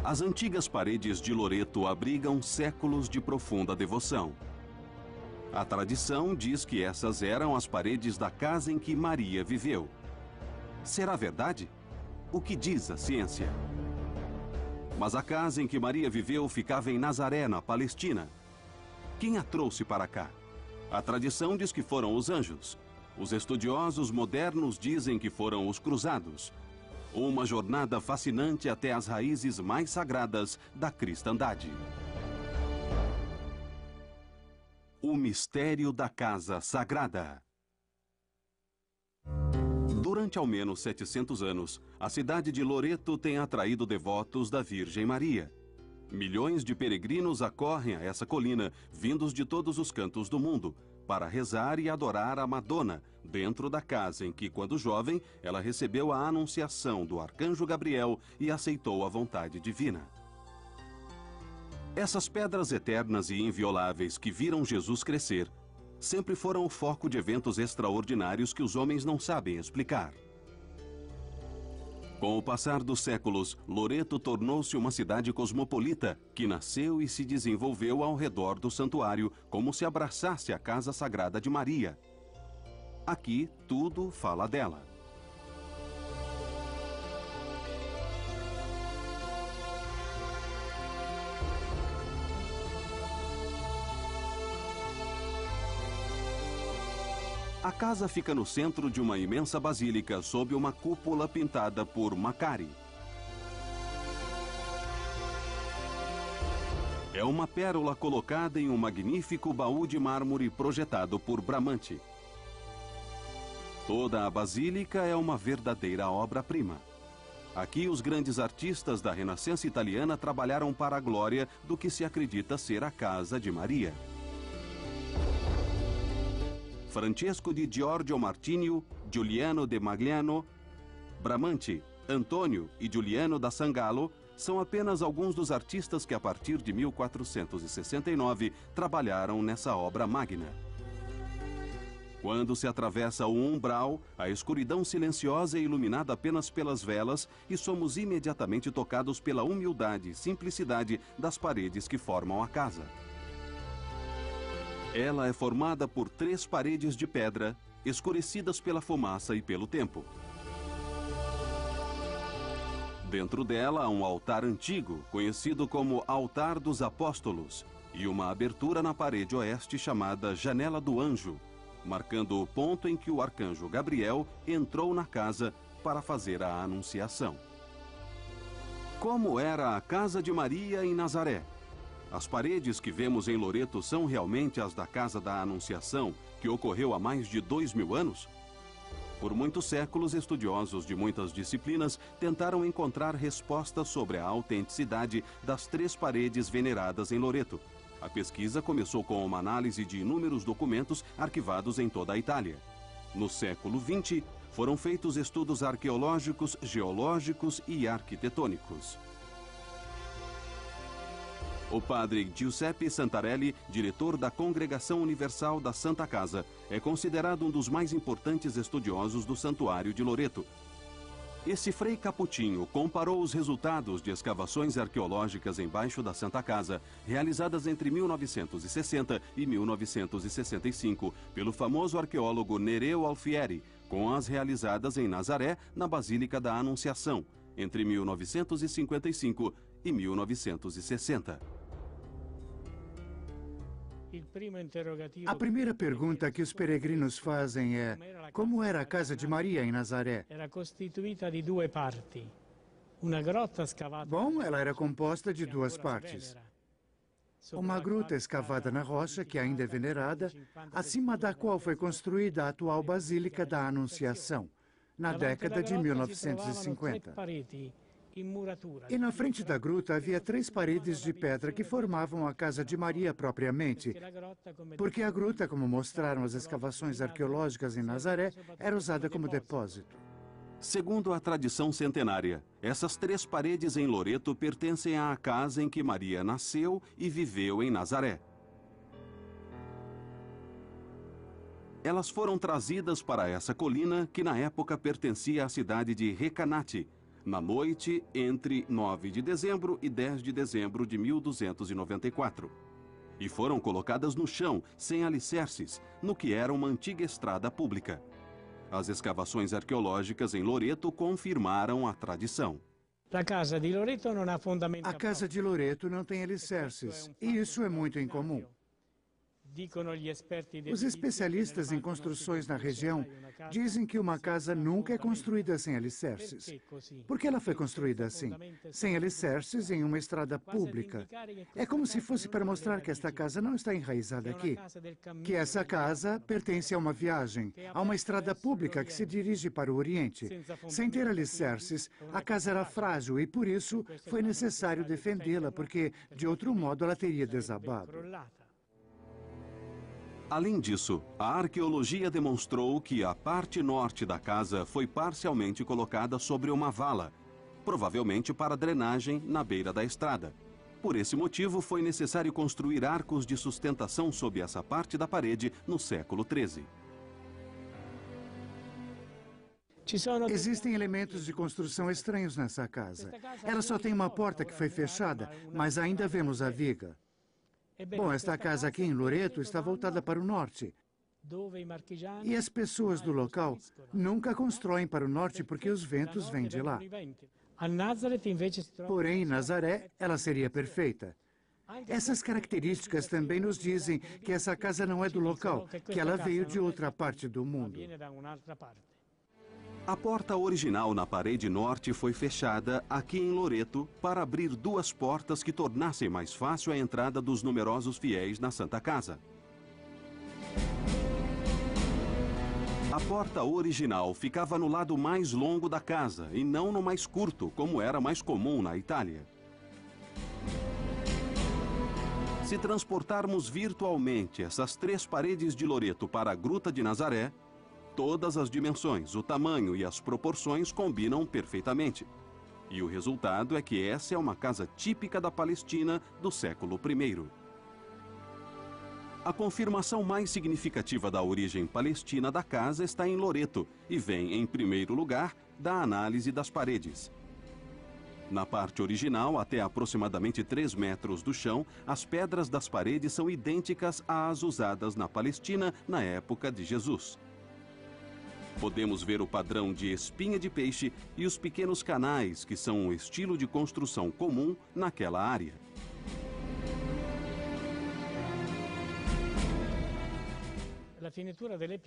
As antigas paredes de Loreto abrigam séculos de profunda devoção. A tradição diz que essas eram as paredes da casa em que Maria viveu. Será verdade? O que diz a ciência? Mas a casa em que Maria viveu ficava em Nazaré, na Palestina. Quem a trouxe para cá? A tradição diz que foram os anjos. Os estudiosos modernos dizem que foram os cruzados. Uma jornada fascinante até as raízes mais sagradas da cristandade. O mistério da Casa Sagrada. Durante ao menos 700 anos, a cidade de Loreto tem atraído devotos da Virgem Maria. Milhões de peregrinos acorrem a essa colina, vindos de todos os cantos do mundo, para rezar e adorar a Madonna, dentro da casa em que, quando jovem, ela recebeu a anunciação do arcanjo Gabriel e aceitou a vontade divina. Essas pedras eternas e invioláveis que viram Jesus crescer, sempre foram o foco de eventos extraordinários que os homens não sabem explicar. Com o passar dos séculos, Loreto tornou-se uma cidade cosmopolita, que nasceu e se desenvolveu ao redor do santuário, como se abraçasse a Casa Sagrada de Maria. Aqui, tudo fala dela. A casa fica no centro de uma imensa basílica, sob uma cúpula pintada por Macari. É uma pérola colocada em um magnífico baú de mármore projetado por Bramante. Toda a basílica é uma verdadeira obra-prima. Aqui os grandes artistas da Renascença italiana trabalharam para a glória do que se acredita ser a Casa de Maria. Francesco di Giorgio Martinho, Giuliano de Magliano, Bramante, Antônio e Giuliano da Sangallo são apenas alguns dos artistas que a partir de 1469 trabalharam nessa obra magna. Quando se atravessa o umbral, a escuridão silenciosa é iluminada apenas pelas velas e somos imediatamente tocados pela humildade e simplicidade das paredes que formam a casa. Ela é formada por 3 paredes de pedra, escurecidas pela fumaça e pelo tempo. Dentro dela há um altar antigo, conhecido como Altar dos Apóstolos, e uma abertura na parede oeste chamada Janela do Anjo, marcando o ponto em que o arcanjo Gabriel entrou na casa para fazer a anunciação. Como era a casa de Maria em Nazaré? As paredes que vemos em Loreto são realmente as da Casa da Anunciação, que ocorreu há mais de 2000 anos? Por muitos séculos, estudiosos de muitas disciplinas tentaram encontrar respostas sobre a autenticidade das 3 paredes veneradas em Loreto. A pesquisa começou com uma análise de inúmeros documentos arquivados em toda a Itália. No século XX, foram feitos estudos arqueológicos, geológicos e arquitetônicos. O padre Giuseppe Santarelli, diretor da Congregação Universal da Santa Casa, é considerado um dos mais importantes estudiosos do Santuário de Loreto. Esse frei capuchinho comparou os resultados de escavações arqueológicas embaixo da Santa Casa, realizadas entre 1960 e 1965, pelo famoso arqueólogo Nereu Alfieri, com as realizadas em Nazaré, na Basílica da Anunciação, entre 1955 e 1960. A primeira pergunta que os peregrinos fazem é: como era a casa de Maria em Nazaré? Bom, ela era composta de 2 partes. Uma gruta escavada na rocha, que ainda é venerada, acima da qual foi construída a atual Basílica da Anunciação, na década de 1950. E na frente da gruta havia 3 paredes de pedra que formavam a Casa de Maria propriamente, porque a gruta, como mostraram as escavações arqueológicas em Nazaré, era usada como depósito. Segundo a tradição centenária, essas 3 paredes em Loreto pertencem à casa em que Maria nasceu e viveu em Nazaré. Elas foram trazidas para essa colina que na época pertencia à cidade de Recanati, na noite entre 9 de dezembro e 10 de dezembro de 1294. E foram colocadas no chão, sem alicerces, no que era uma antiga estrada pública. As escavações arqueológicas em Loreto confirmaram a tradição. A casa de Loreto não tem alicerces, e isso é muito incomum. Os especialistas em construções na região dizem que uma casa nunca é construída sem alicerces. Por que ela foi construída assim? Sem alicerces em uma estrada pública. É como se fosse para mostrar que esta casa não está enraizada aqui. Que essa casa pertence a uma viagem, a uma estrada pública que se dirige para o Oriente. Sem ter alicerces, a casa era frágil e, por isso, foi necessário defendê-la, porque, de outro modo, ela teria desabado. Além disso, a arqueologia demonstrou que a parte norte da casa foi parcialmente colocada sobre uma vala, provavelmente para drenagem na beira da estrada. Por esse motivo, foi necessário construir arcos de sustentação sob essa parte da parede no século XIII. Existem elementos de construção estranhos nessa casa. Ela só tem uma porta que foi fechada, mas ainda vemos a viga. Bom, esta casa aqui em Loreto está voltada para o norte. E as pessoas do local nunca constroem para o norte porque os ventos vêm de lá. Porém, em Nazaré, ela seria perfeita. Essas características também nos dizem que essa casa não é do local, que ela veio de outra parte do mundo. A porta original na parede norte foi fechada aqui em Loreto para abrir duas portas que tornassem mais fácil a entrada dos numerosos fiéis na Santa Casa. A porta original ficava no lado mais longo da casa e não no mais curto, como era mais comum na Itália. Se transportarmos virtualmente essas três paredes de Loreto para a Gruta de Nazaré, todas as dimensões, o tamanho e as proporções combinam perfeitamente. E o resultado é que essa é uma casa típica da Palestina do século I. A confirmação mais significativa da origem palestina da casa está em Loreto e vem, em primeiro lugar, da análise das paredes. Na parte original, até aproximadamente 3 metros do chão, as pedras das paredes são idênticas às usadas na Palestina na época de Jesus. Podemos ver o padrão de espinha de peixe e os pequenos canais, que são um estilo de construção comum naquela área.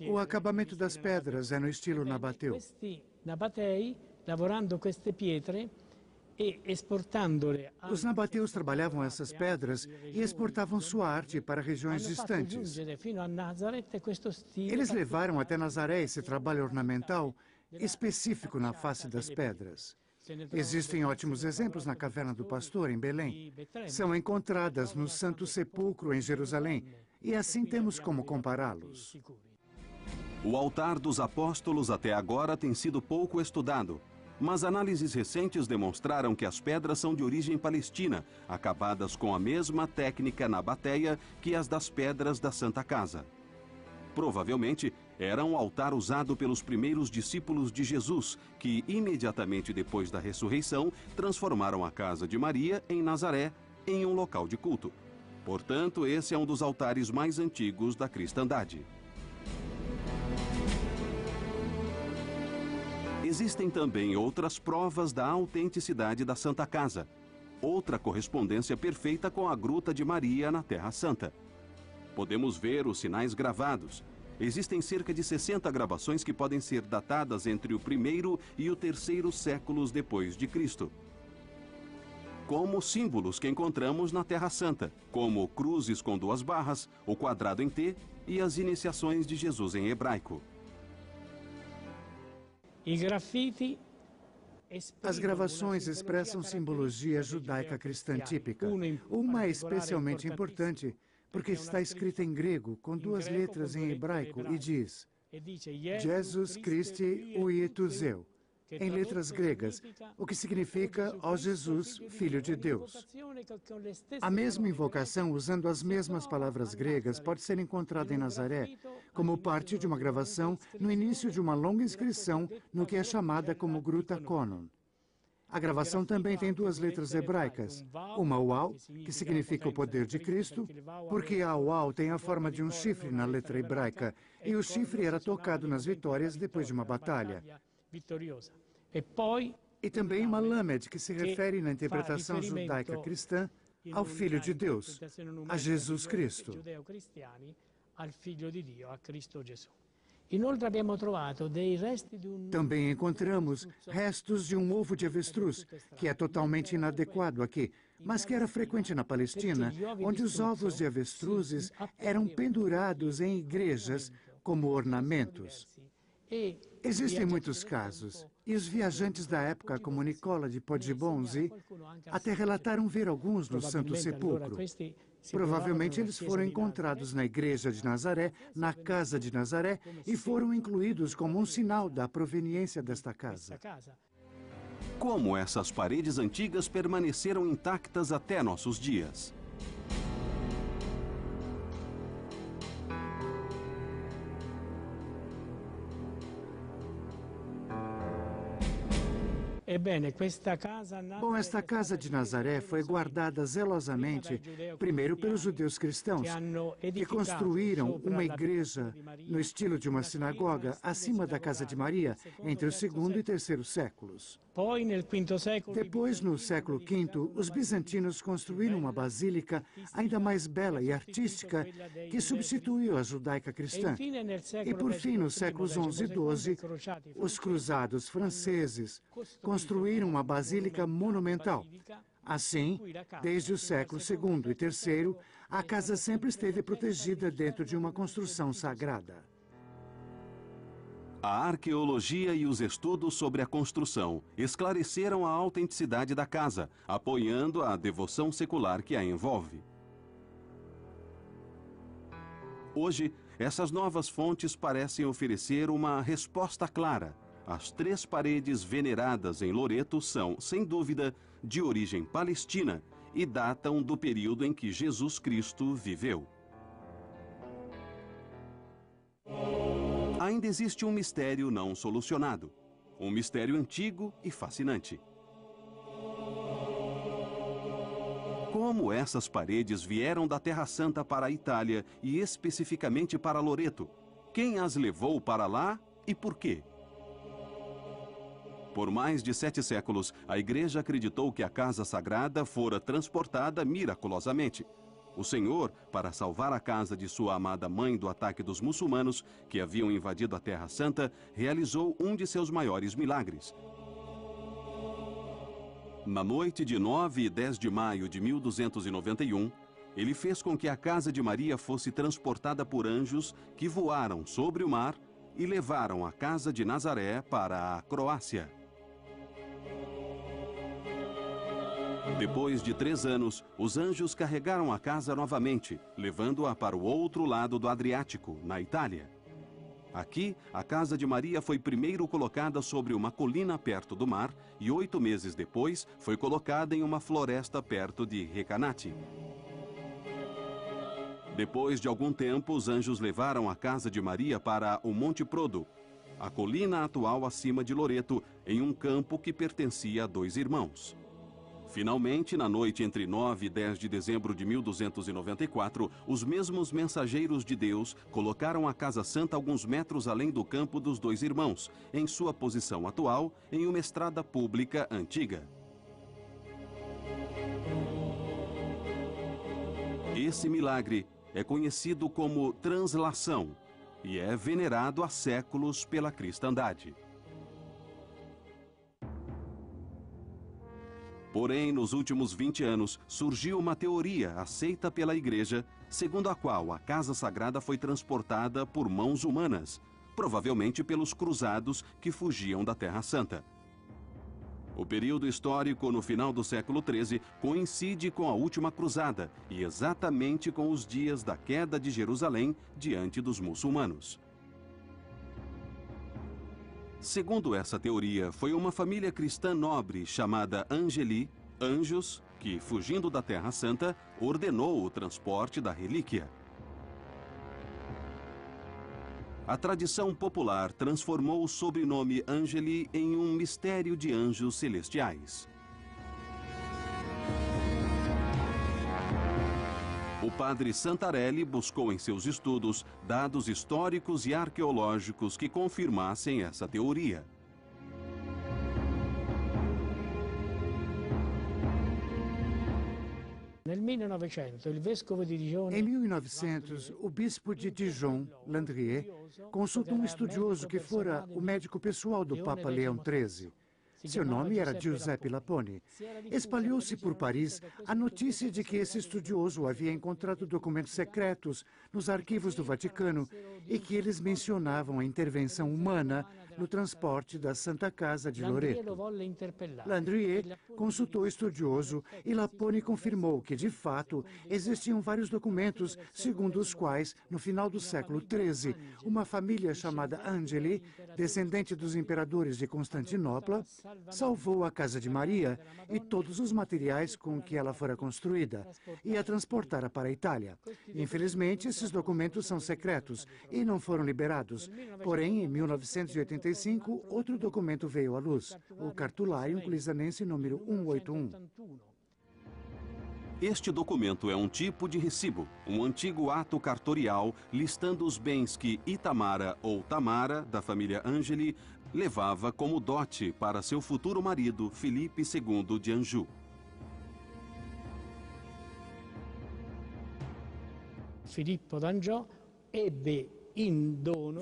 O acabamento das pedras é no estilo nabateu. Os nabateus trabalhavam essas pedras e exportavam sua arte para regiões distantes. Eles levaram até Nazaré esse trabalho ornamental específico na face das pedras. Existem ótimos exemplos na Caverna do Pastor, em Belém. São encontradas no Santo Sepulcro, em Jerusalém, e assim temos como compará-los. O altar dos apóstolos até agora tem sido pouco estudado, mas análises recentes demonstraram que as pedras são de origem palestina, acabadas com a mesma técnica nabateia que as das pedras da Santa Casa. Provavelmente, era um altar usado pelos primeiros discípulos de Jesus, que, imediatamente depois da ressurreição, transformaram a casa de Maria, em Nazaré, em um local de culto. Portanto, esse é um dos altares mais antigos da cristandade. Existem também outras provas da autenticidade da Santa Casa. Outra correspondência perfeita com a Gruta de Maria na Terra Santa. Podemos ver os sinais gravados. Existem cerca de 60 gravações que podem ser datadas entre o 1º e o 3º séculos depois de Cristo. Como símbolos que encontramos na Terra Santa, como cruzes com 2 barras, o quadrado em T e as iniciações de Jesus em hebraico. As gravações expressam simbologia judaica cristã típica. Uma é especialmente importante porque está escrita em grego, com 2 letras em hebraico, e diz Jesus Christi Uituseu, em letras gregas, o que significa ó Jesus, Filho de Deus. A mesma invocação, usando as mesmas palavras gregas, pode ser encontrada em Nazaré, como parte de uma gravação no início de uma longa inscrição no que é chamada como Gruta Conon. A gravação também tem duas letras hebraicas. Uma uau, que significa o poder de Cristo, porque a uau tem a forma de um chifre na letra hebraica, e o chifre era tocado nas vitórias depois de uma batalha. E também uma lamed, que se refere na interpretação judaica cristã ao Filho de Deus, a Jesus Cristo. Também encontramos restos de um ovo de avestruz, que é totalmente inadequado aqui, mas que era frequente na Palestina, onde os ovos de avestruzes eram pendurados em igrejas como ornamentos. Existem muitos casos, e os viajantes da época, como Nicola de Poggibonsi, até relataram ver alguns no Santo Sepulcro. Provavelmente eles foram encontrados na igreja de Nazaré, na casa de Nazaré, e foram incluídos como um sinal da proveniência desta casa. Como essas paredes antigas permaneceram intactas até nossos dias? Bom, esta casa de Nazaré foi guardada zelosamente, primeiro pelos judeus cristãos, que construíram uma igreja no estilo de uma sinagoga acima da casa de Maria, entre o segundo e terceiro séculos. Depois, no século V, os bizantinos construíram uma basílica ainda mais bela e artística que substituiu a judaica cristã. E, por fim, nos séculos XI e XII, os cruzados franceses construíram uma basílica monumental. Assim, desde o século II e III, a casa sempre esteve protegida dentro de uma construção sagrada. A arqueologia e os estudos sobre a construção esclareceram a autenticidade da casa, apoiando a devoção secular que a envolve. Hoje, essas novas fontes parecem oferecer uma resposta clara. As três paredes veneradas em Loreto são, sem dúvida, de origem palestina e datam do período em que Jesus Cristo viveu. Ainda existe um mistério não solucionado. Um mistério antigo e fascinante. Como essas paredes vieram da Terra Santa para a Itália e especificamente para Loreto? Quem as levou para lá e por quê? Por mais de 7 séculos, a Igreja acreditou que a Casa Sagrada fora transportada miraculosamente. O Senhor, para salvar a casa de sua amada mãe do ataque dos muçulmanos, que haviam invadido a Terra Santa, realizou um de seus maiores milagres. Na noite de 9 e 10 de maio de 1291, ele fez com que a casa de Maria fosse transportada por anjos que voaram sobre o mar e levaram a casa de Nazaré para a Croácia. Depois de 3 anos, os anjos carregaram a casa novamente, levando-a para o outro lado do Adriático, na Itália. Aqui, a casa de Maria foi primeiro colocada sobre uma colina perto do mar e 8 meses depois foi colocada em uma floresta perto de Recanati. Depois de algum tempo, os anjos levaram a casa de Maria para o Monte Prodo, a colina atual acima de Loreto, em um campo que pertencia a 2 irmãos. Finalmente, na noite entre 9 e 10 de dezembro de 1294, os mesmos mensageiros de Deus colocaram a Casa Santa alguns metros além do campo dos 2 irmãos, em sua posição atual, em uma estrada pública antiga. Esse milagre é conhecido como translação e é venerado há séculos pela cristandade. Porém, nos últimos 20 anos, surgiu uma teoria aceita pela Igreja, segundo a qual a Casa Sagrada foi transportada por mãos humanas, provavelmente pelos cruzados que fugiam da Terra Santa. O período histórico no final do século XIII coincide com a última cruzada e exatamente com os dias da queda de Jerusalém diante dos muçulmanos. Segundo essa teoria, foi uma família cristã nobre chamada Angeli, Anjos, que, fugindo da Terra Santa, ordenou o transporte da relíquia. a tradição popular transformou o sobrenome Angeli em um mistério de anjos celestiais. O padre Santarelli buscou em seus estudos dados históricos e arqueológicos que confirmassem essa teoria. Em 1900, o bispo de Dijon, Landrier, consultou um estudioso que fora o médico pessoal do Papa Leão XIII. Seu nome era Giuseppe Laponi. Espalhou-se por Paris a notícia de que esse estudioso havia encontrado documentos secretos nos arquivos do Vaticano e que eles mencionavam a intervenção humana no transporte da Santa Casa de Loreto. Landrier consultou o estudioso e Laponi confirmou que, de fato, existiam vários documentos segundo os quais, no final do século XIII, uma família chamada Angeli, descendente dos imperadores de Constantinopla, salvou a Casa de Maria e todos os materiais com que ela fora construída e a transportara para a Itália. Infelizmente, esses documentos são secretos e não foram liberados. Porém, em 1985, outro documento veio à luz, o Cartulário Clisanense número 181. Este documento é um tipo de recibo, um antigo ato cartorial listando os bens que Itamara ou Tamara, da família Angeli, levava como dote para seu futuro marido, Filipe II de Anjou.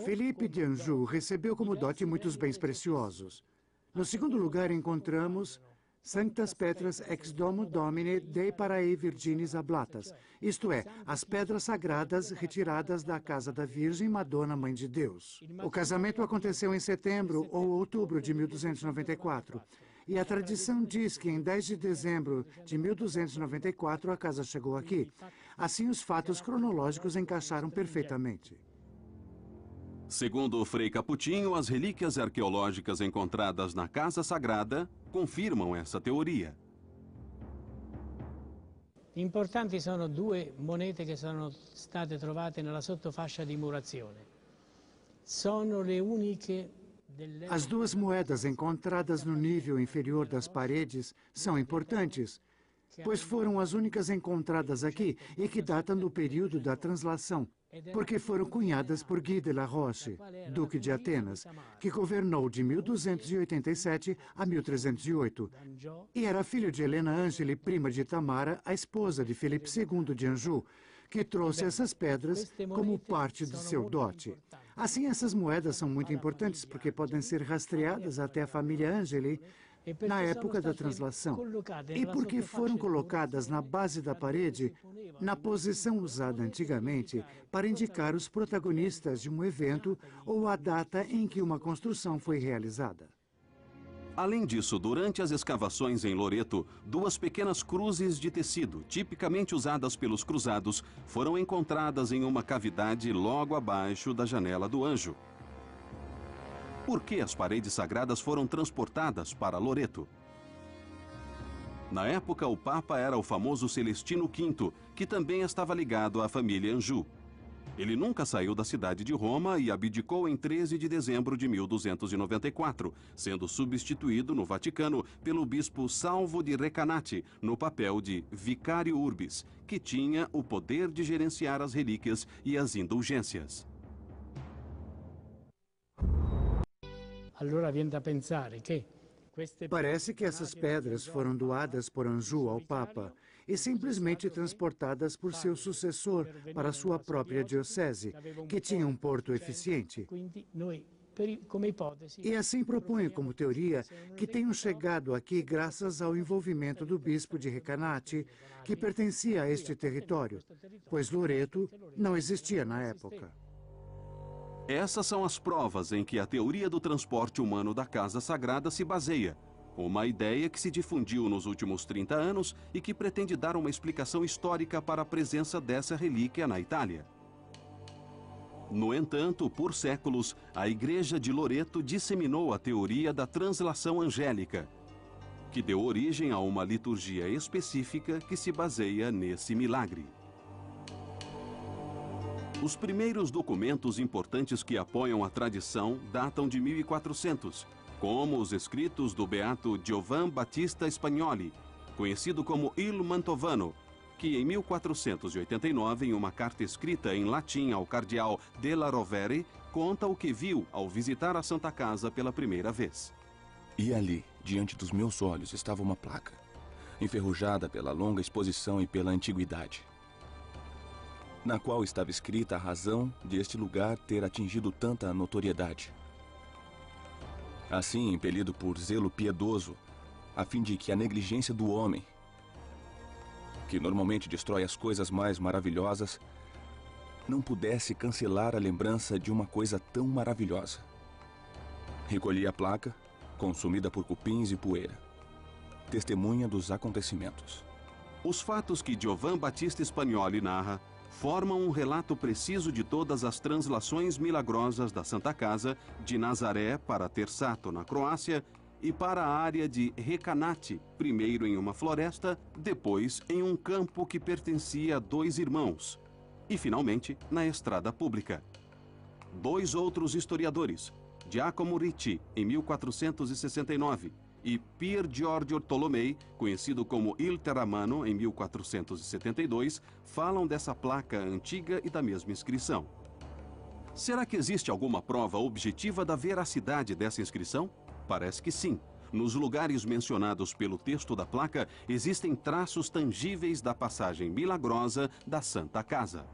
Filipe de Anjou recebeu como dote muitos bens preciosos. No segundo lugar, encontramos Sanctas Petras ex domo Domini Dei Parae Virginis Ablatas, isto é, as pedras sagradas retiradas da casa da Virgem Madonna Mãe de Deus. O casamento aconteceu em setembro ou outubro de 1294, e a tradição diz que em 10 de dezembro de 1294 a casa chegou aqui. Assim, os fatos cronológicos encaixaram perfeitamente. Segundo o Frei Caputinho, as relíquias arqueológicas encontradas na Casa Sagrada confirmam essa teoria. Importanti sono due monete che sono state trovate nella sottofascia di murazione. Sono le uniche. As duas moedas encontradas no nível inferior das paredes são importantes, pois foram as únicas encontradas aqui e que datam do período da translação, porque foram cunhadas por Guy de la Roche, duque de Atenas, que governou de 1287 a 1308, e era filho de Helena Angeli, prima de Tamara, a esposa de Filipe II de Anjou, que trouxe essas pedras como parte do seu dote. Assim, essas moedas são muito importantes porque podem ser rastreadas até a família Angeli na época da translação, e porque foram colocadas na base da parede, na posição usada antigamente para indicar os protagonistas de um evento ou a data em que uma construção foi realizada. Além disso, durante as escavações em Loreto, duas pequenas cruzes de tecido, tipicamente usadas pelos cruzados, foram encontradas em uma cavidade logo abaixo da janela do anjo. Por que as paredes sagradas foram transportadas para Loreto? Na época, o Papa era o famoso Celestino V, que também estava ligado à família Anjou. Ele nunca saiu da cidade de Roma e abdicou em 13 de dezembro de 1294, sendo substituído no Vaticano pelo bispo Salvo de Recanati, no papel de Vicário Urbis, que tinha o poder de gerenciar as relíquias e as indulgências. Parece que essas pedras foram doadas por Anjou ao Papa e simplesmente transportadas por seu sucessor para sua própria diocese, que tinha um porto eficiente. E assim proponho como teoria que tenham chegado aqui graças ao envolvimento do bispo de Recanati, que pertencia a este território, pois Loreto não existia na época. Essas são as provas em que a teoria do transporte humano da Casa Sagrada se baseia. Uma ideia que se difundiu nos últimos 30 anos e que pretende dar uma explicação histórica para a presença dessa relíquia na Itália. No entanto, por séculos, a Igreja de Loreto disseminou a teoria da translação angélica, que deu origem a uma liturgia específica que se baseia nesse milagre. Os primeiros documentos importantes que apoiam a tradição datam de 1400, como os escritos do beato Giovan Battista Spagnoli, conhecido como Il Mantovano, que em 1489, em uma carta escrita em latim ao cardeal Della Rovere, conta o que viu ao visitar a Santa Casa pela primeira vez. E ali, diante dos meus olhos, estava uma placa, enferrujada pela longa exposição e pela antiguidade, na qual estava escrita a razão de este lugar ter atingido tanta notoriedade. Assim, impelido por zelo piedoso, a fim de que a negligência do homem, que normalmente destrói as coisas mais maravilhosas, não pudesse cancelar a lembrança de uma coisa tão maravilhosa. Recolhi a placa, consumida por cupins e poeira, testemunha dos acontecimentos. Os fatos que Giovan Battista Spagnoli narra formam um relato preciso de todas as translações milagrosas da Santa Casa, de Nazaré para Tersato, na Croácia, e para a área de Recanati, primeiro em uma floresta, depois em um campo que pertencia a 2 irmãos, e finalmente na estrada pública. 2 outros historiadores, Giacomo Ricci, em 1469, e Pier Giorgio Tolomei, conhecido como Il Terramano, em 1472, falam dessa placa antiga e da mesma inscrição. Será que existe alguma prova objetiva da veracidade dessa inscrição? Parece que sim. Nos lugares mencionados pelo texto da placa, existem traços tangíveis da passagem milagrosa da Santa Casa.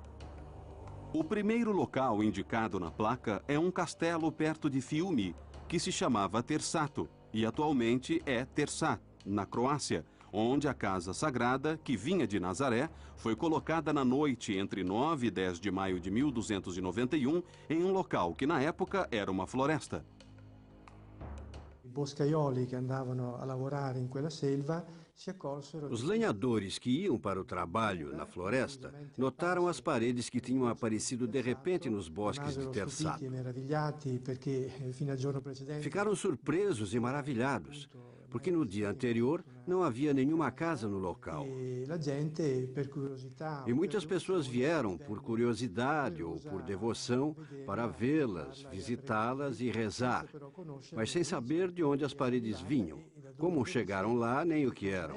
O primeiro local indicado na placa é um castelo perto de Fiume, que se chamava Tersato, e atualmente é Tersat, na Croácia, onde a Casa Sagrada, que vinha de Nazaré, foi colocada na noite entre 9 e 10 de maio de 1291, em um local que na época era uma floresta. Os lenhadores que iam para o trabalho na floresta notaram as paredes que tinham aparecido de repente nos bosques de Tersato. Ficaram surpresos e maravilhados, porque no dia anterior não havia nenhuma casa no local. E muitas pessoas vieram por curiosidade ou por devoção para vê-las, visitá-las e rezar, mas sem saber de onde as paredes vinham, como chegaram lá nem o que eram.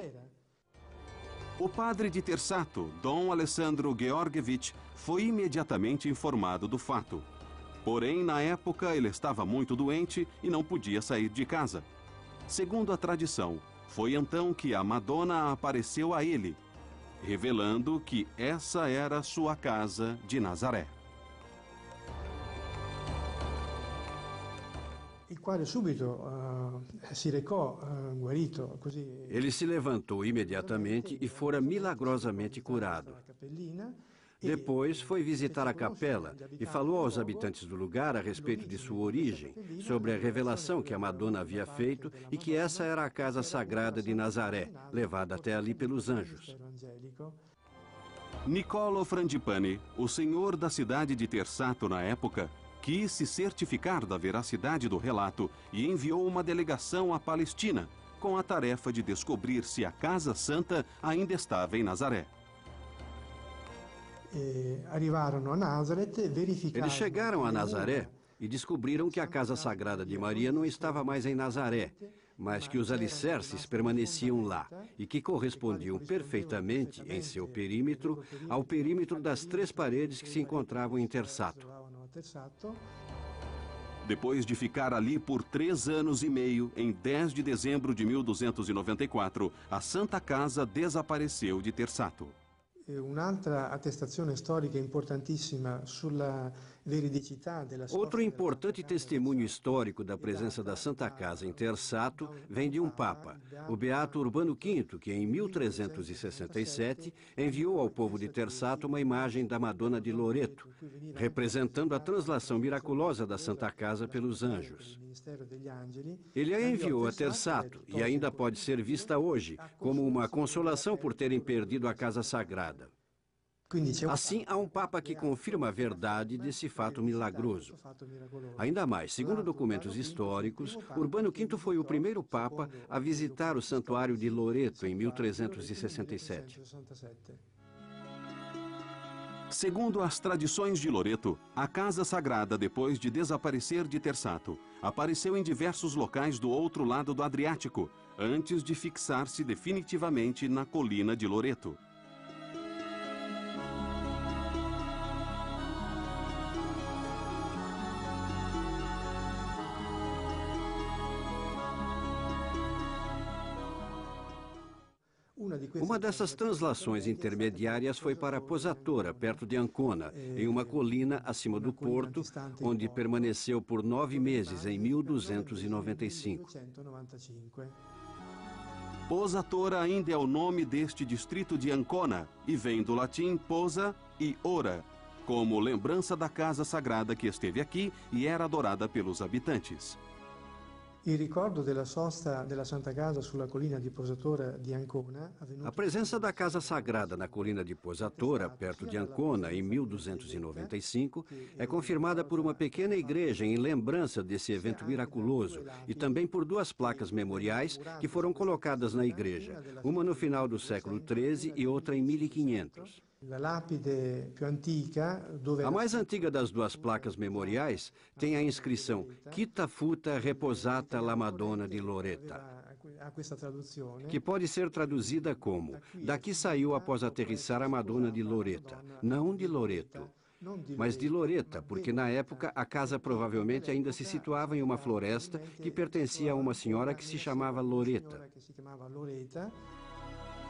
O padre de Tersato, Dom Alessandro Georgievich, foi imediatamente informado do fato. Porém, na época, ele estava muito doente e não podia sair de casa. Segundo a tradição, foi então que a Madonna apareceu a ele, revelando que essa era sua casa de Nazaré. Ele se levantou imediatamente e fora milagrosamente curado. Depois foi visitar a capela e falou aos habitantes do lugar a respeito de sua origem, sobre a revelação que a Madonna havia feito e que essa era a casa sagrada de Nazaré, levada até ali pelos anjos. Niccolo Frangipane, o senhor da cidade de Tersato na época, quis se certificar da veracidade do relato e enviou uma delegação à Palestina, com a tarefa de descobrir se a Casa Santa ainda estava em Nazaré. Eles chegaram a Nazaré e descobriram que a Casa Sagrada de Maria não estava mais em Nazaré, mas que os alicerces permaneciam lá e que correspondiam perfeitamente, em seu perímetro, ao perímetro das 3 paredes que se encontravam em Tersato. Depois de ficar ali por 3 anos e meio, em 10 de dezembro de 1294, a Santa Casa desapareceu de Tersato. Un'altra attestazione storica importantissima sulla veridicità della Outro importante testemunho histórico da presença da Santa Casa em Tersato vem de um papa, o beato Urbano V, que em 1367 enviou ao povo de Tersato uma imagem da Madonna de Loreto, representando a translação miraculosa da Santa Casa pelos anjos. Ele a enviou a Tersato e ainda pode ser vista hoje como uma consolação por terem perdido a Casa Sagrada. Assim, há um Papa que confirma a verdade desse fato milagroso. Ainda mais, segundo documentos históricos, Urbano V foi o primeiro Papa a visitar o Santuário de Loreto em 1367. Segundo as tradições de Loreto, a Casa Sagrada, depois de desaparecer de Tersato, apareceu em diversos locais do outro lado do Adriático, antes de fixar-se definitivamente na colina de Loreto. Uma dessas translações intermediárias foi para Posatora, perto de Ancona, em uma colina acima do porto, onde permaneceu por 9 meses, em 1295. Posatora ainda é o nome deste distrito de Ancona e vem do latim posa e ora, como lembrança da casa sagrada que esteve aqui e era adorada pelos habitantes. Il ricordo della sosta della Santa Casa sulla collina di Posatora di Ancona. A presença da Casa Sagrada na colina de Posatora, perto de Ancona, em 1295, é confirmada por uma pequena igreja em lembrança desse evento miraculoso e também por 2 placas memoriais que foram colocadas na igreja, uma no final do século XIII e outra em 1500. A mais antiga das 2 placas memoriais tem a inscrição Quita Futa Reposata la Madonna di Loretta, que pode ser traduzida como daqui saiu após aterrissar a Madonna de Loretta, não de Loreto, mas de Loretta, porque na época a casa provavelmente ainda se situava em uma floresta que pertencia a uma senhora que se chamava Loretta.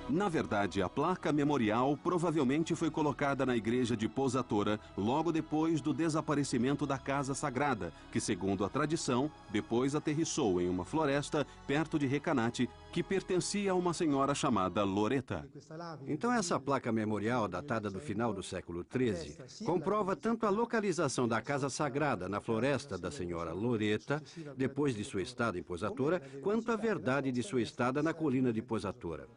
Na verdade, a placa memorial provavelmente foi colocada na igreja de Posatora logo depois do desaparecimento da Casa Sagrada, que, segundo a tradição, depois aterrissou em uma floresta perto de Recanati, que pertencia a uma senhora chamada Loretta. Então essa placa memorial, datada do final do século XIII, comprova tanto a localização da Casa Sagrada na floresta da senhora Loretta, depois de sua estada em Posatora, quanto a verdade de sua estada na colina de Posatora.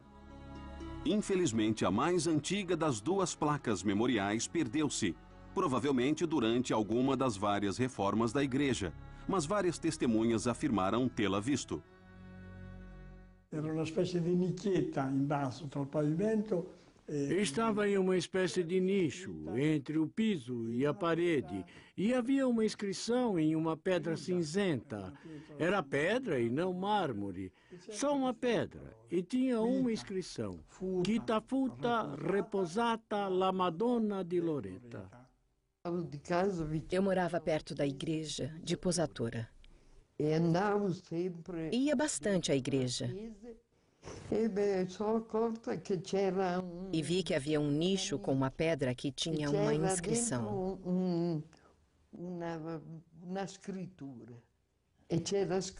Infelizmente, a mais antiga das 2 placas memoriais perdeu-se, provavelmente durante alguma das várias reformas da igreja, mas várias testemunhas afirmaram tê-la visto. Era uma espécie de nicchietta em baixo tra o pavimento. Estava em uma espécie de nicho entre o piso e a parede e havia uma inscrição em uma pedra cinzenta. Era pedra e não mármore, só uma pedra, e tinha uma inscrição: Quita Futa Reposata la Madonna di Loretta. Eu morava perto da igreja de Posatora. Ia bastante à igreja. E vi que havia um nicho com uma pedra que tinha uma inscrição.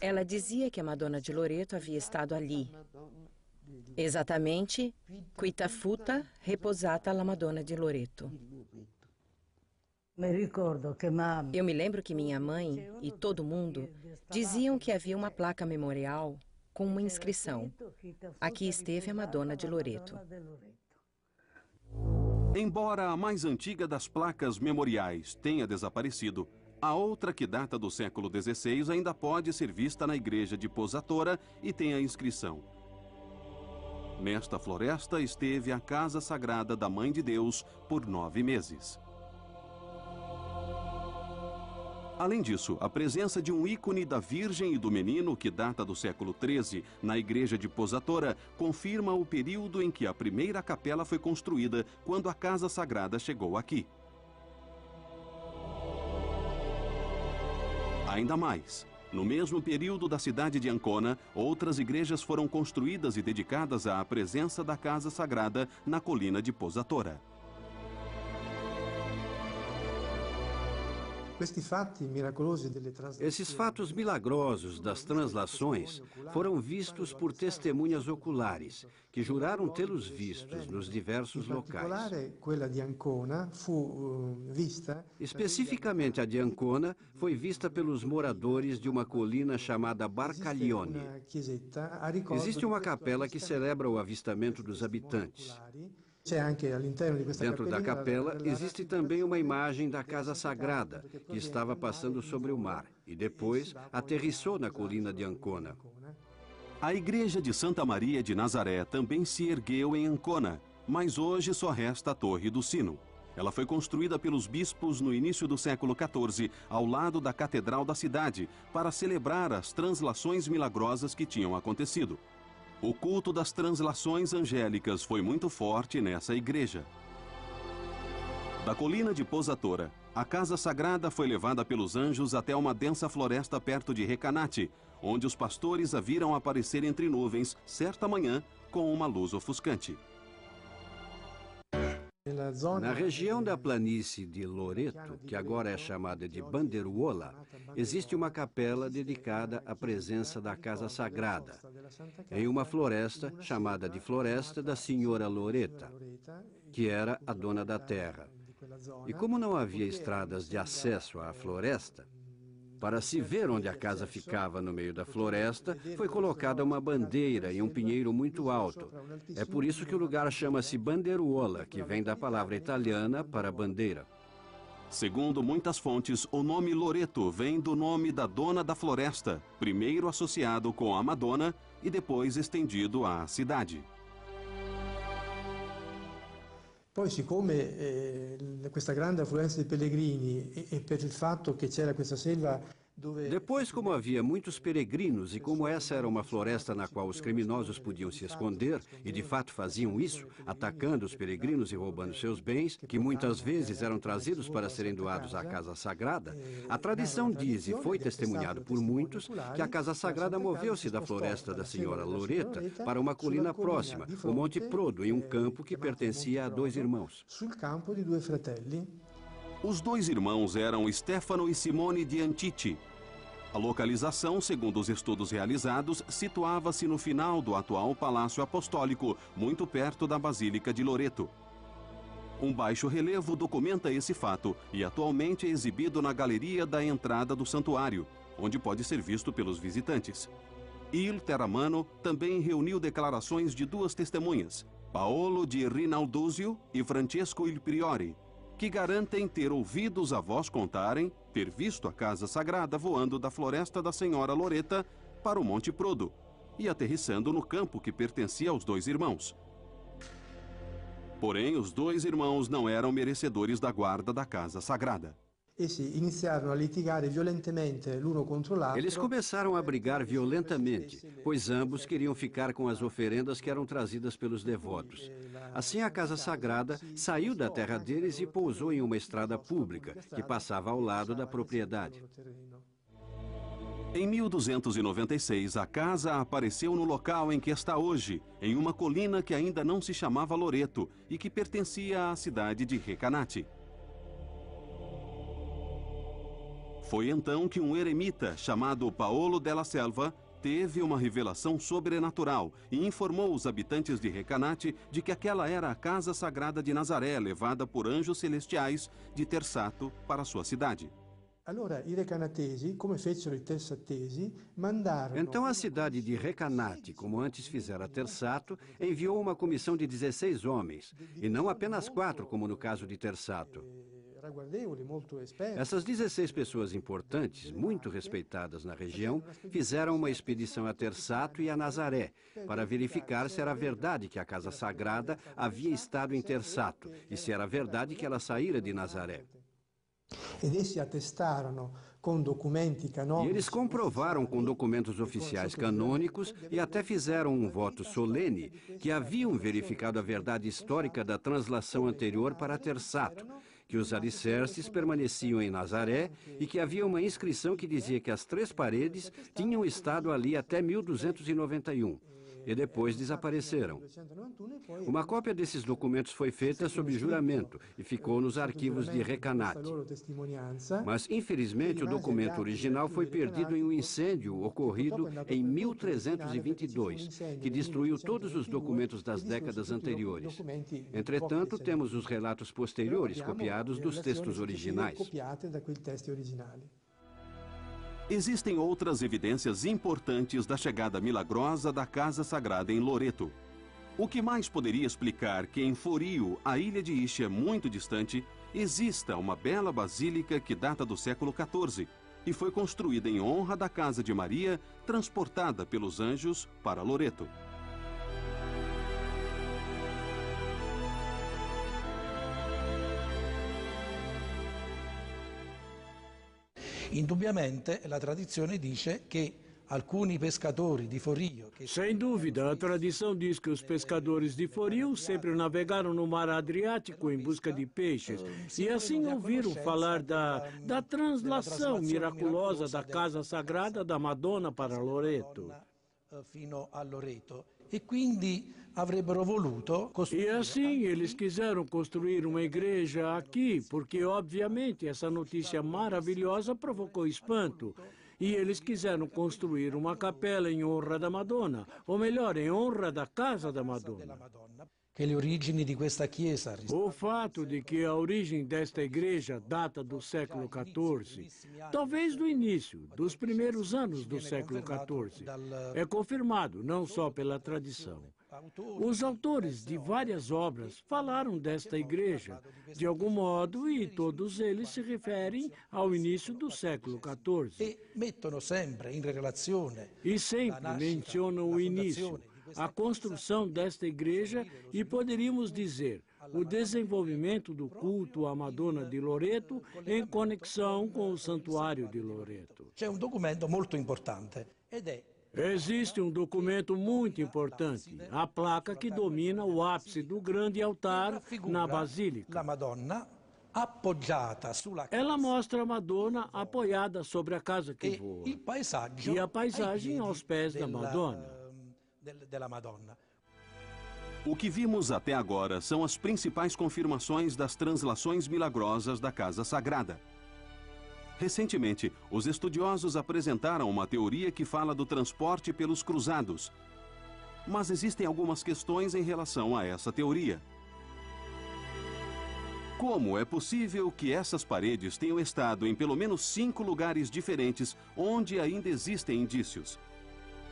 Ela dizia que a Madonna de Loreto havia estado ali. Exatamente, Quita Futa Reposata la Madonna di Loreto. Eu me lembro que minha mãe e todo mundo diziam que havia uma placa memorial com uma inscrição: aqui esteve a Madonna de Loreto. Embora a mais antiga das placas memoriais tenha desaparecido, a outra, que data do século XVI, ainda pode ser vista na igreja de Posatora e tem a inscrição: nesta floresta esteve a Casa Sagrada da Mãe de Deus por 9 meses. Além disso, a presença de um ícone da Virgem e do Menino, que data do século XIII, na igreja de Posatora, confirma o período em que a primeira capela foi construída, quando a Casa Sagrada chegou aqui. Ainda mais, no mesmo período da cidade de Ancona, outras igrejas foram construídas e dedicadas à presença da Casa Sagrada na colina de Posatora. Esses fatos milagrosos das translações foram vistos por testemunhas oculares, que juraram tê-los vistos nos diversos locais. Especificamente a de Ancona foi vista pelos moradores de uma colina chamada Barcaglione. Existe uma capela que celebra o avistamento dos habitantes. Dentro da capela existe também uma imagem da Casa Sagrada, que estava passando sobre o mar e depois aterrissou na colina de Ancona. A igreja de Santa Maria de Nazaré também se ergueu em Ancona, mas hoje só resta a Torre do Sino. Ela foi construída pelos bispos no início do século XIV, ao lado da catedral da cidade, para celebrar as translações milagrosas que tinham acontecido. O culto das translações angélicas foi muito forte nessa igreja. Da colina de Posatora, a casa sagrada foi levada pelos anjos até uma densa floresta perto de Recanati, onde os pastores a viram aparecer entre nuvens, certa manhã, com uma luz ofuscante. Na região da planície de Loreto, que agora é chamada de Banderuola, existe uma capela dedicada à presença da Casa Sagrada, em uma floresta chamada de Floresta da Senhora Loreta, que era a dona da terra. E como não havia estradas de acesso à floresta, para se ver onde a casa ficava no meio da floresta, foi colocada uma bandeira em um pinheiro muito alto. É por isso que o lugar chama-se Banderuola, que vem da palavra italiana para bandeira. Segundo muitas fontes, o nome Loreto vem do nome da dona da floresta, primeiro associado com a Madonna e depois estendido à cidade. Poi, siccome questa grande affluenza di pellegrini e per il fatto che c'era questa selva dove... Depois, como havia muitos peregrinos e como essa era uma floresta na qual os criminosos podiam se esconder, e de fato faziam isso, atacando os peregrinos e roubando seus bens, que muitas vezes eram trazidos para serem doados à Casa Sagrada, a tradição diz, e foi testemunhado por muitos, que a Casa Sagrada moveu-se da floresta da Senhora Loreta para uma colina próxima, o Monte Prodo, em um campo que pertencia a dois irmãos. Sul campo di due fratelli. Os dois irmãos eram Stefano e Simone de Antiti. A localização, segundo os estudos realizados, situava-se no final do atual Palácio Apostólico, muito perto da Basílica de Loreto. Um baixo relevo documenta esse fato e atualmente é exibido na galeria da entrada do santuário, onde pode ser visto pelos visitantes. Il Terramano também reuniu declarações de duas testemunhas, Paolo di Rinaldusio e Francesco il Priori, que garantem ter ouvido os avós contarem ter visto a Casa Sagrada voando da Floresta da Senhora Loreta para o Monte Prodo e aterrissando no campo que pertencia aos dois irmãos. Porém, os dois irmãos não eram merecedores da guarda da Casa Sagrada. Eles começaram a brigar violentamente, pois ambos queriam ficar com as oferendas que eram trazidas pelos devotos. Assim, a Casa Sagrada saiu da terra deles e pousou em uma estrada pública, que passava ao lado da propriedade. Em 1296, a casa apareceu no local em que está hoje, em uma colina que ainda não se chamava Loreto e que pertencia à cidade de Recanati. Foi então que um eremita chamado Paolo della Selva teve uma revelação sobrenatural e informou os habitantes de Recanati de que aquela era a casa sagrada de Nazaré, levada por anjos celestiais de Tersato para sua cidade. Então a cidade de Recanati, como antes fizera Tersato, enviou uma comissão de 16 homens, e não apenas 4, como no caso de Tersato. Essas 16 pessoas importantes, muito respeitadas na região, fizeram uma expedição a Tersato e a Nazaré, para verificar se era verdade que a Casa Sagrada havia estado em Tersato, e se era verdade que ela saíra de Nazaré. E eles comprovaram com documentos oficiais canônicos e até fizeram um voto solene que haviam verificado a verdade histórica da translação anterior para Tersato, que os alicerces permaneciam em Nazaré e que havia uma inscrição que dizia que as 3 paredes tinham estado ali até 1291. E depois desapareceram. Uma cópia desses documentos foi feita sob juramento e ficou nos arquivos de Recanati. Mas, infelizmente, o documento original foi perdido em um incêndio ocorrido em 1322, que destruiu todos os documentos das décadas anteriores. Entretanto, temos os relatos posteriores copiados dos textos originais. Existem outras evidências importantes da chegada milagrosa da Casa Sagrada em Loreto. O que mais poderia explicar que em Forio, a ilha de Ischia muito distante, exista uma bela basílica que data do século XIV e foi construída em honra da Casa de Maria, transportada pelos anjos para Loreto. indubbiamente la tradizione dice che alcuni pescatori di Forio... Sem dúvida, a tradição diz que os pescadores de Forio sempre navegaram no mar Adriático em busca de peixes e assim ouviram falar da translação miraculosa da Casa Sagrada da Madonna para Loreto. Fino a Loreto. E quindi avrebbero voluto E assim eles quiseram construir uma igreja aqui, porque obviamente essa notícia maravilhosa provocou espanto. E eles quiseram construir uma capela em honra da Madonna, ou melhor, em honra da Casa da Madonna. Che le origini di questa chiesa... O fato de que a origem desta igreja data do século XIV, talvez do início, dos primeiros anos do século XIV, é confirmado não só pela tradição. Os autores de várias obras falaram desta igreja, de algum modo, e todos eles se referem ao início do século XIV. E sempre mencionam o início, a construção desta igreja e, poderíamos dizer, o desenvolvimento do culto à Madonna de Loreto em conexão com o Santuário de Loreto. C'è un documento molto importante ed è Existe um documento muito importante, a placa que domina o ápice do grande altar na Basílica. Ela mostra a Madonna apoiada sobre a casa que voa e a paisagem aos pés da Madonna. O que vimos até agora são as principais confirmações das translações milagrosas da Casa Sagrada. Recentemente, os estudiosos apresentaram uma teoria que fala do transporte pelos cruzados. Mas existem algumas questões em relação a essa teoria. Como é possível que essas paredes tenham estado em pelo menos 5 lugares diferentes onde ainda existem indícios?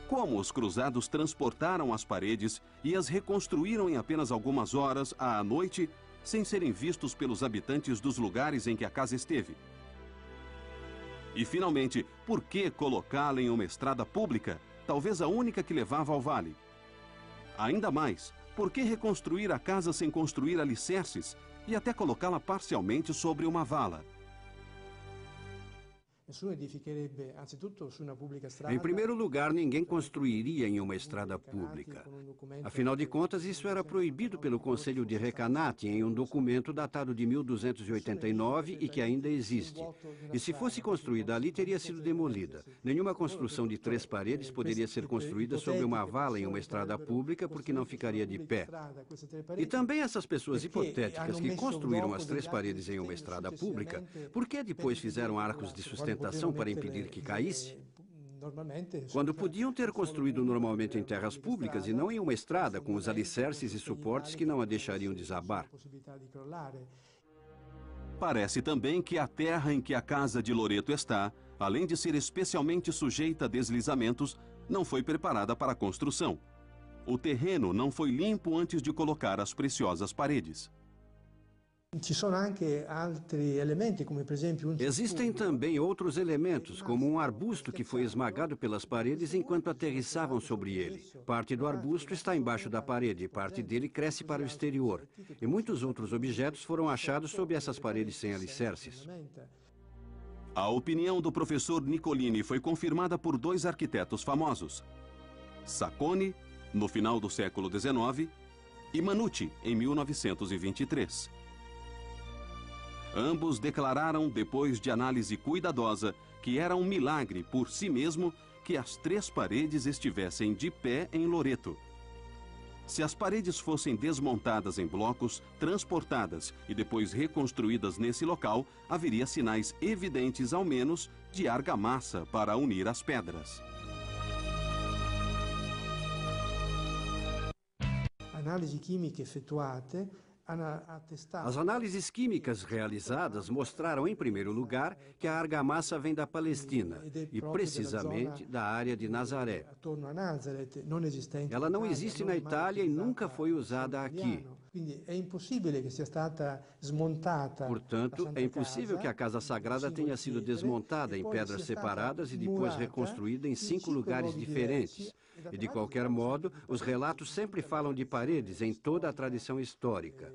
Como os cruzados transportaram as paredes e as reconstruíram em apenas algumas horas à noite, sem serem vistos pelos habitantes dos lugares em que a casa esteve? E, finalmente, por que colocá-la em uma estrada pública, talvez a única que levava ao vale? Ainda mais, por que reconstruir a casa sem construir alicerces e até colocá-la parcialmente sobre uma vala? Em primeiro lugar, ninguém construiria em uma estrada pública. Afinal de contas, isso era proibido pelo Conselho de Recanati em um documento datado de 1289 e que ainda existe. E se fosse construída ali, teria sido demolida. Nenhuma construção de 3 paredes poderia ser construída sobre uma vala em uma estrada pública porque não ficaria de pé. E também essas pessoas hipotéticas que construíram as 3 paredes em uma estrada pública, por que depois fizeram arcos de sustentação para impedir que caísse? Quando podiam ter construído normalmente em terras públicas e não em uma estrada com os alicerces e suportes que não a deixariam desabar. Parece também que a terra em que a casa de Loreto está, além de ser especialmente sujeita a deslizamentos, não foi preparada para a construção. O terreno não foi limpo antes de colocar as preciosas paredes. Existem também outros elementos, como um arbusto que foi esmagado pelas paredes enquanto aterrissavam sobre ele. Parte do arbusto está embaixo da parede e parte dele cresce para o exterior. E muitos outros objetos foram achados sob essas paredes sem alicerces. A opinião do professor Nicolini foi confirmada por 2 arquitetos famosos: Sacconi, no final do século XIX, e Manucci, em 1923. Ambos declararam, depois de análise cuidadosa, que era um milagre por si mesmo que as 3 paredes estivessem de pé em Loreto. Se as paredes fossem desmontadas em blocos, transportadas e depois reconstruídas nesse local, haveria sinais evidentes, ao menos, de argamassa para unir as pedras. Analisi chimiche effettuate. As análises químicas realizadas mostraram, em primeiro lugar, que a argamassa vem da Palestina e, precisamente, da área de Nazaré. Ela não existe na Itália e nunca foi usada aqui. Portanto, é impossível que a Casa Sagrada tenha sido desmontada em pedras separadas e depois reconstruída em 5 lugares diferentes. E, de qualquer modo, os relatos sempre falam de paredes em toda a tradição histórica.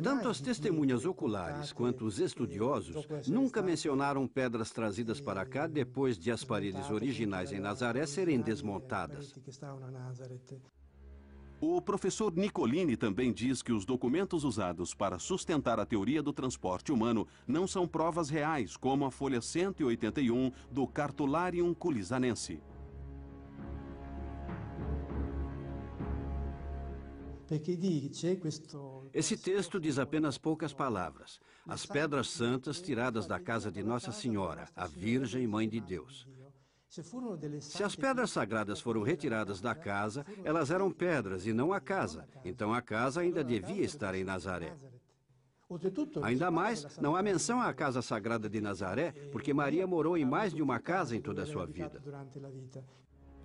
Tanto as testemunhas oculares quanto os estudiosos nunca mencionaram pedras trazidas para cá depois de as paredes originais em Nazaré serem desmontadas. O professor Nicolini também diz que os documentos usados para sustentar a teoria do transporte humano não são provas reais, como a folha 181 do Cartularium Culisanense. Esse texto diz apenas poucas palavras. As pedras santas tiradas da casa de Nossa Senhora, a Virgem Mãe de Deus. Se as pedras sagradas foram retiradas da casa, elas eram pedras e não a casa. Então a casa ainda devia estar em Nazaré. Ainda mais, não há menção à casa sagrada de Nazaré, porque Maria morou em mais de uma casa em toda a sua vida.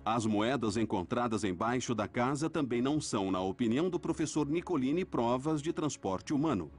As moedas encontradas embaixo da casa também não são, na opinião do professor Nicolini, provas de transporte humano.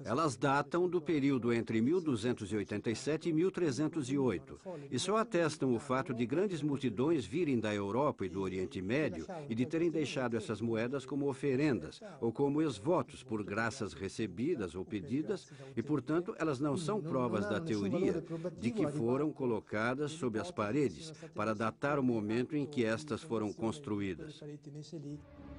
Elas datam do período entre 1287 e 1308 e só atestam o fato de grandes multidões virem da Europa e do Oriente Médio e de terem deixado essas moedas como oferendas ou como esvotos por graças recebidas ou pedidas e, portanto, elas não são provas da teoria de que foram colocadas sob as paredes para datar o momento em que estas foram construídas.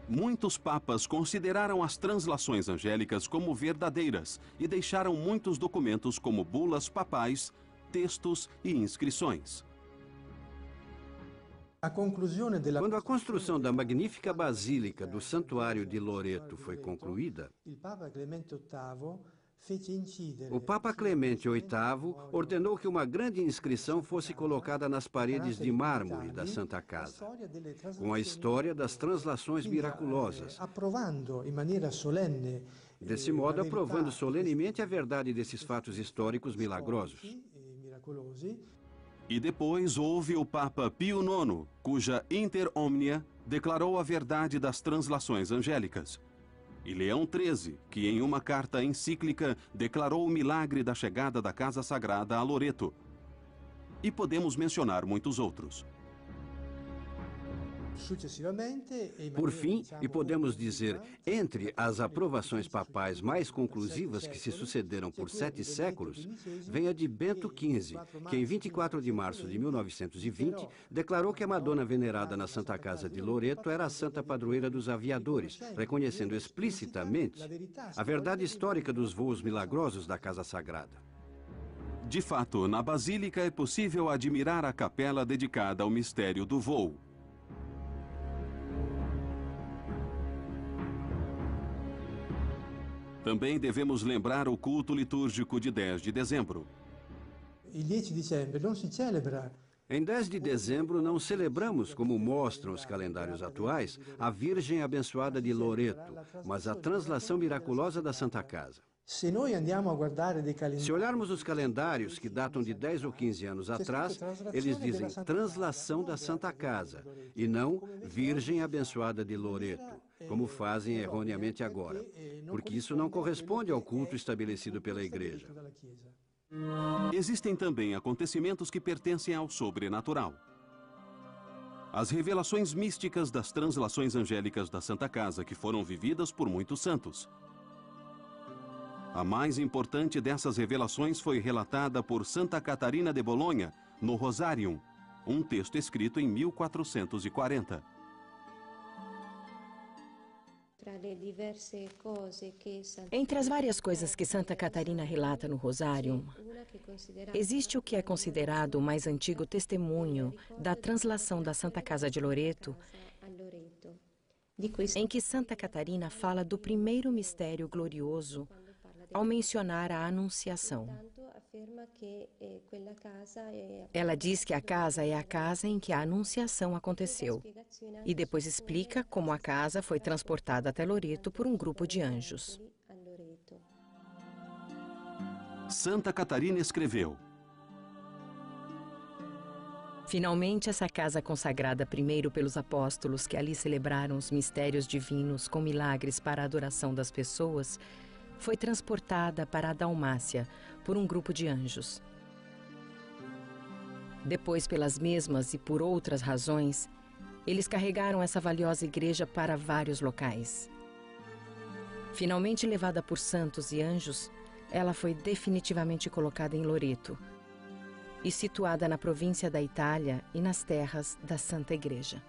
Muitos papas consideraram as translações angélicas como verdadeiras e deixaram muitos documentos como bulas papais, textos e inscrições. Quando a construção da magnífica basílica do Santuário de Loreto foi concluída, o Papa Clemente VIII ordenou que uma grande inscrição fosse colocada nas paredes de mármore da Santa Casa, com a história das translações miraculosas. Desse modo, aprovando solenemente a verdade desses fatos históricos milagrosos. E depois houve o Papa Pio IX, cuja Inter Omnia declarou a verdade das translações angélicas. E Leão XIII, que em uma carta encíclica declarou o milagre da chegada da Casa Sagrada a Loreto. E podemos mencionar muitos outros. Por fim, e podemos dizer, entre as aprovações papais mais conclusivas que se sucederam por 7 séculos, vem a de Bento XV, que em 24 de março de 1920 declarou que a Madonna venerada na Santa Casa de Loreto era a santa padroeira dos aviadores, reconhecendo explicitamente a verdade histórica dos voos milagrosos da Casa Sagrada. De fato, na Basílica é possível admirar a capela dedicada ao mistério do voo. Também devemos lembrar o culto litúrgico de 10 de dezembro. Em 10 de dezembro não celebramos, como mostram os calendários atuais, a Virgem Abençoada de Loreto, mas a translação miraculosa da Santa Casa. Se olharmos os calendários que datam de 10 ou 15 anos atrás, eles dizem translação da Santa Casa e não Virgem Abençoada de Loreto, como fazem erroneamente agora, porque isso não corresponde ao culto estabelecido pela Igreja. Existem também acontecimentos que pertencem ao sobrenatural. As revelações místicas das translações angélicas da Santa Casa, que foram vividas por muitos santos. A mais importante dessas revelações foi relatada por Santa Catarina de Bolonha, no Rosarium, um texto escrito em 1440. Entre as várias coisas que Santa Catarina relata no Rosarium, existe o que é considerado o mais antigo testemunho da translação da Santa Casa de Loreto, em que Santa Catarina fala do primeiro mistério glorioso ao mencionar a Anunciação. Ela diz que a casa é a casa em que a Anunciação aconteceu e depois explica como a casa foi transportada até Loreto por um grupo de anjos. Santa Catarina escreveu: Finalmente, essa casa consagrada primeiro pelos apóstolos que ali celebraram os mistérios divinos com milagres para a adoração das pessoas, foi transportada para a Dalmácia por um grupo de anjos. Depois, pelas mesmas e por outras razões, eles carregaram essa valiosa igreja para vários locais. Finalmente levada por santos e anjos, ela foi definitivamente colocada em Loreto e situada na província da Itália e nas terras da Santa Igreja.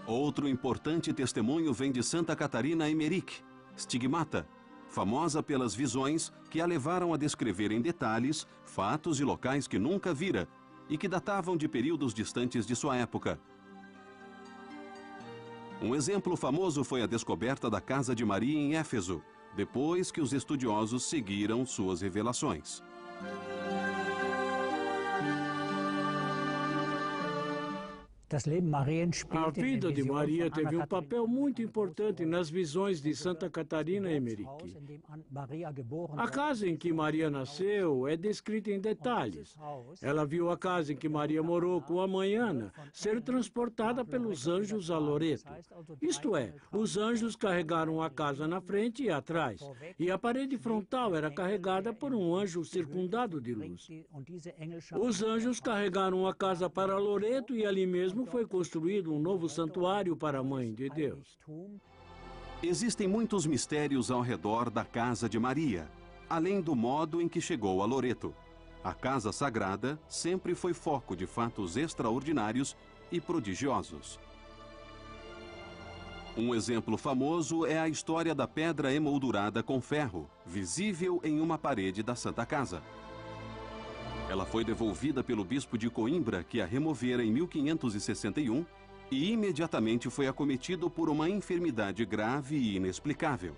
Outro importante testemunho vem de Santa Catarina Emmerich, stigmata, famosa pelas visões que a levaram a descrever em detalhes fatos e locais que nunca vira e que datavam de períodos distantes de sua época. Um exemplo famoso foi a descoberta da Casa de Maria em Éfeso, depois que os estudiosos seguiram suas revelações. A vida de Maria teve um papel muito importante nas visões de Santa Catarina Emmerich. A casa em que Maria nasceu é descrita em detalhes. Ela viu a casa em que Maria morou com a mãe Ana ser transportada pelos anjos a Loreto. Isto é, os anjos carregaram a casa na frente e atrás, e a parede frontal era carregada por um anjo circundado de luz. Os anjos carregaram a casa para Loreto e ali mesmo foi construído um novo santuário para a Mãe de Deus. Existem muitos mistérios ao redor da Casa de Maria, além do modo em que chegou a Loreto. A Casa Sagrada sempre foi foco de fatos extraordinários e prodigiosos. Um exemplo famoso é a história da pedra emoldurada com ferro, visível em uma parede da Santa Casa. Ela foi devolvida pelo bispo de Coimbra, que a removera em 1561, e imediatamente foi acometido por uma enfermidade grave e inexplicável.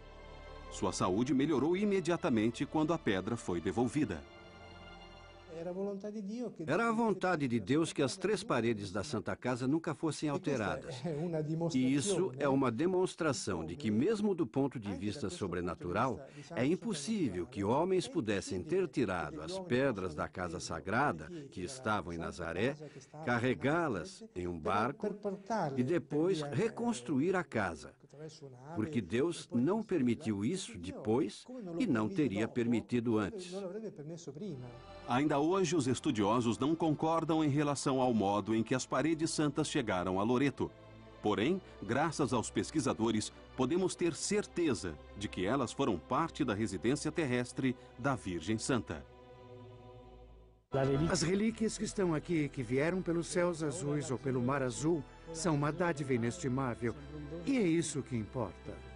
Sua saúde melhorou imediatamente quando a pedra foi devolvida. Era a vontade de Deus que as 3 paredes da Santa Casa nunca fossem alteradas. E isso é uma demonstração de que, mesmo do ponto de vista sobrenatural, é impossível que homens pudessem ter tirado as pedras da Casa Sagrada, que estavam em Nazaré, carregá-las em um barco e depois reconstruir a casa. Porque Deus não permitiu isso depois e não teria permitido antes. Ainda hoje, os estudiosos não concordam em relação ao modo em que as paredes santas chegaram a Loreto. Porém, graças aos pesquisadores, podemos ter certeza de que elas foram parte da residência terrestre da Virgem Santa. As relíquias que estão aqui, que vieram pelos céus azuis ou pelo mar azul, são uma dádiva inestimável. E é isso que importa.